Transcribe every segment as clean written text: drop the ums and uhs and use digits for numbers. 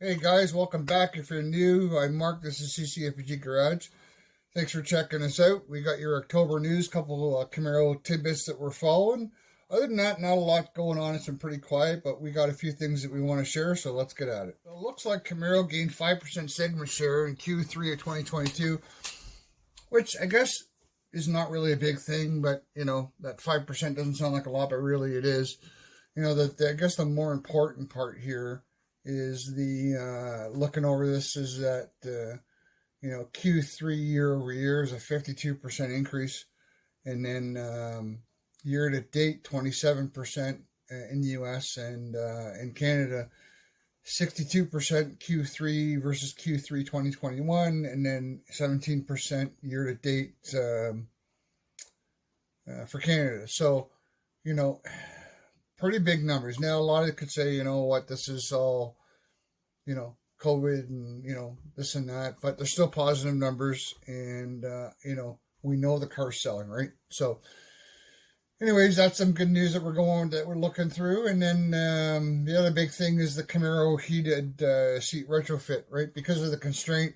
Hey guys, welcome back. If you're new, I'm Mark. This is CCFG Garage. Thanks for checking us out. We got your October news, couple of Camaro tidbits that we're following. Other than that, not a lot going on. It's been pretty quiet, but we got a few things that we want to share, so let's get at it. So it looks like Camaro gained 5% segment share in Q3 of 2022, which I guess is not really a big thing, but that 5% doesn't sound like a lot, but really it is. I guess the more important part here is the looking over this is that Q3 year over year is a 52% increase, and then year to date 27% in the U.S. and in Canada 62% Q3 versus Q3 2021, and then 17% year to date for Canada. So pretty big numbers. Now a lot of it could say, this is all COVID and, this and that, but they're still positive numbers, and, we know the car's selling, right? So anyways, that's some good news that we're looking through. And then, the other big thing is the Camaro heated, seat retrofit, right? Because of the constraint,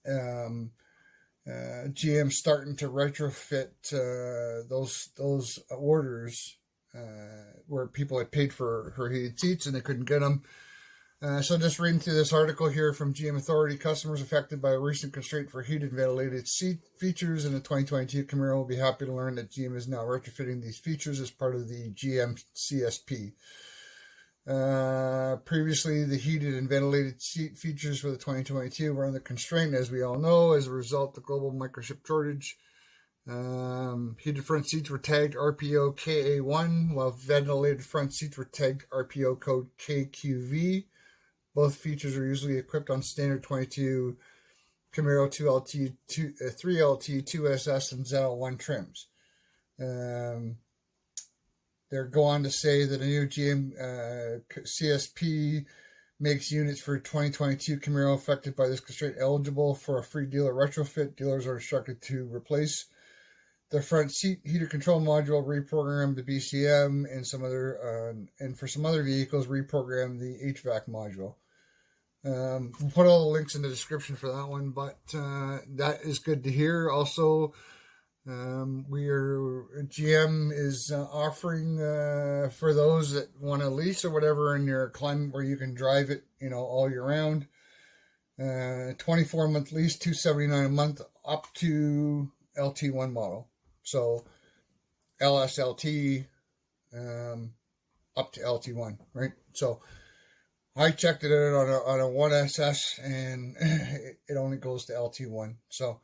GM starting to retrofit, those orders, where people had paid for heated seats and they couldn't get them. So just reading through this article here from GM Authority, customers affected by a recent constraint for heated ventilated seat features in the 2022 Camaro will be happy to learn that GM is now retrofitting these features as part of the GM CSP. Previously, the heated and ventilated seat features for the 2022 were under constraint, as we all know, as a result of the global microchip shortage. Heated front seats were tagged RPO KA1, while ventilated front seats were tagged RPO code KQV. Both features are usually equipped on standard 22 Camaro 2LT, 3LT, 2SS, and ZL1 trims. They go on to say that a new GM CSP makes units for 2022 Camaro affected by this constraint eligible for a free dealer retrofit. Dealers are instructed to replace the front seat heater control module, reprogram the BCM, and for some other vehicles, reprogram the HVAC module. We'll put all the links in the description for that one, but that is good to hear. Also, GM is offering for those that want to lease or whatever in your climate where you can drive it, all year round. 24-month lease, $279 a month, up to LT1 model. So LSLT up to LT1, right? So I checked it out on a 1SS, and it only goes to LT1. So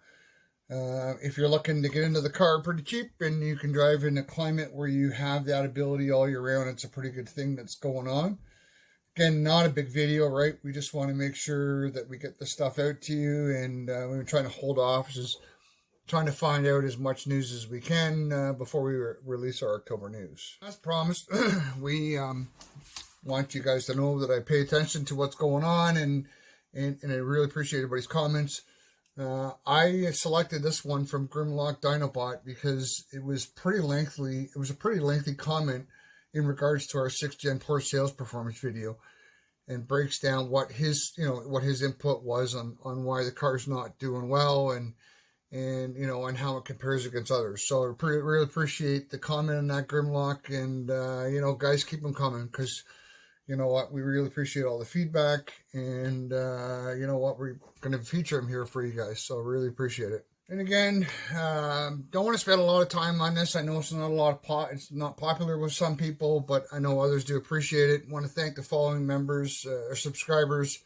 if you're looking to get into the car pretty cheap and you can drive in a climate where you have that ability all year round, it's a pretty good thing that's going on. Again, not a big video, right? We just want to make sure that we get the stuff out to you, and we're trying to hold off, just trying to find out as much news as we can before we release our October news. As promised, we want you guys to know that I pay attention to what's going on, and I really appreciate everybody's comments. I selected this one from Grimlock Dinobot because it was pretty lengthy. It was a pretty lengthy comment in regards to our 6th Gen Porsche sales performance video, and breaks down what his input was on why the car's not doing well, and how it compares against others. So I really appreciate the comment on that, Grimlock, and guys, keep them coming, because we really appreciate all the feedback, and we're going to feature them here for you guys, so really appreciate it. And again, don't want to spend a lot of time on this. I know it's not popular with some people, but I know others do appreciate it. I want to thank the following members or subscribers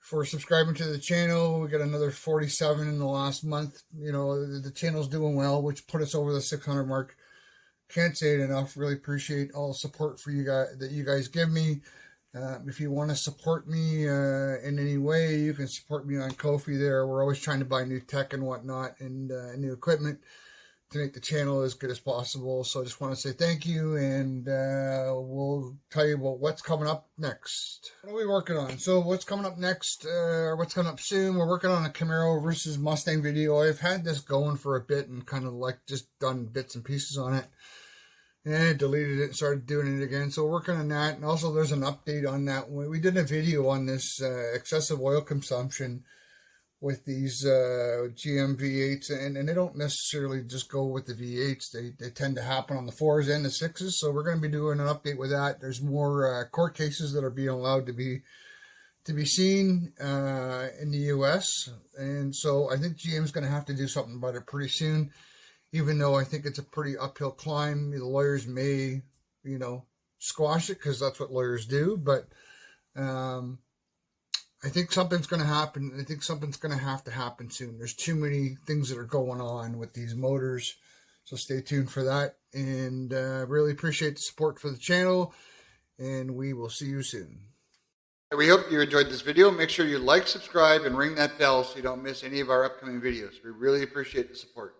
for subscribing to the channel. We got another 47 in the last month. The channel's doing well, which put us over the 600 mark. Can't say it enough. Really appreciate all the support for you guys that you guys give me. If you want to support me in any way, you can support me on Ko-fi there. We're always trying to buy new tech and whatnot, and new equipment to make the channel as good as possible. So I just want to say thank you, and we'll tell you about what's coming up next. What are we working on? So what's coming up next, or what's coming up soon? We're working on a Camaro versus Mustang video. I've had this going for a bit and kind of just done bits and pieces on it. and it deleted it and started doing it again. So we're working on that. And also there's an update on that. We did a video on this excessive oil consumption with these GM V8s, and they don't necessarily just go with the V8s. They tend to happen on the 4s and the 6s. So we're going to be doing an update with that. There's more court cases that are being allowed to be seen in the U.S. And so I think GM's going to have to do something about it pretty soon, even though I think it's a pretty uphill climb. The lawyers may, squash it because that's what lawyers do. But I think something's going to happen. I think something's going to happen soon. There's too many things that are going on with these motors. So stay tuned for that. And really appreciate the support for the channel. And we will see you soon. We hope you enjoyed this video. Make sure you like, subscribe, and ring that bell so you don't miss any of our upcoming videos. We really appreciate the support.